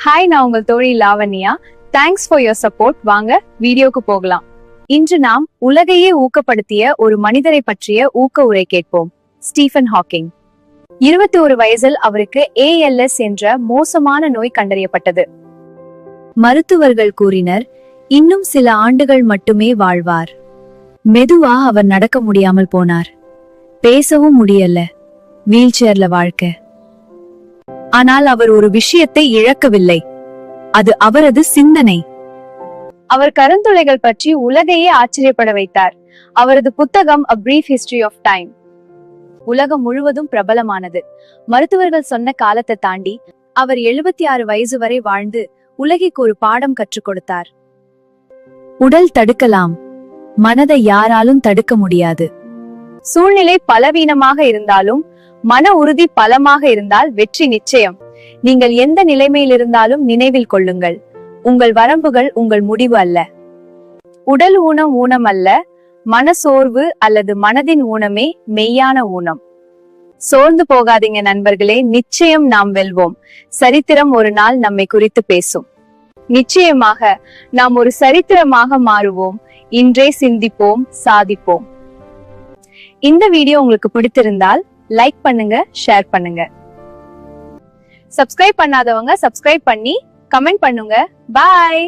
Hi, நான் உங்கள் தோழி Lavanya. Thanks for your support. வாங்க வீடியோக்கு போகலாம். இன்று நாம் உலகையே ஊக்கப்படுத்திய ஒரு மனிதரை பற்றிய ஊக்க உரை கேட்போம். Stephen Hawking. 21 வயதில் அவருக்கு ALS என்ற மோசமான நோய் கண்டறியப்பட்டது. மருத்துவர்கள் கூறினர், இன்னும் சில ஆண்டுகள் மட்டுமே வாழ்வார். மெதுவா அவர் நடக்க முடியாமல் போனார். பேசவும் முடியல. வீல்சேர்ல வாழ்க்கை. ஆனால் அவர் ஒரு விஷயத்தை இழக்கவில்லை. அது அவரது சிந்தனை. அவர் கருந்துளைகள் பற்றி உலகையே ஆச்சரியப்பட வைத்தார். அவரது புத்தகம் A Brief History of Time உலகம் முழுவதும் பிரபலமானது. மருத்துவர்கள் சொன்ன காலத்தை தாண்டி அவர் 76 வயசு வரை வாழ்ந்து உலகிற்கு ஒரு பாடம் கற்றுக் கொடுத்தார். உடல் தடுக்கலாம், மனதை யாராலும் தடுக்க முடியாது. சூழ்நிலை பலவீனமாக இருந்தாலும் மன உறுதி பலமாக இருந்தால் வெற்றி நிச்சயம். நீங்கள் எந்த நிலைமையில் இருந்தாலும் நினைவில் கொள்ளுங்கள், உங்கள் வரம்புகள் உங்கள் முடிவு அல்ல. உடல் ஊனம் ஊனம் அல்ல, மனசோர்வு அல்லது மனதின் ஊனமே மெய்யான ஊனம். சோர்ந்து போகாதீங்க நண்பர்களே, நிச்சயம் நாம் வெல்வோம். சரித்திரம் ஒரு நாள் நம்மை குறித்து பேசும். நிச்சயமாக நாம் ஒரு சரித்திரமாக மாறுவோம். இன்றே சிந்திப்போம், சாதிப்போம். இந்த வீடியோ உங்களுக்கு பிடித்திருந்தால் லைக் பண்ணுங்க, ஷேர் பண்ணுங்க. சப்ஸ்கிரைப் பண்ணாதவங்க சப்ஸ்கிரைப் பண்ணி கமெண்ட் பண்ணுங்க. பாய்.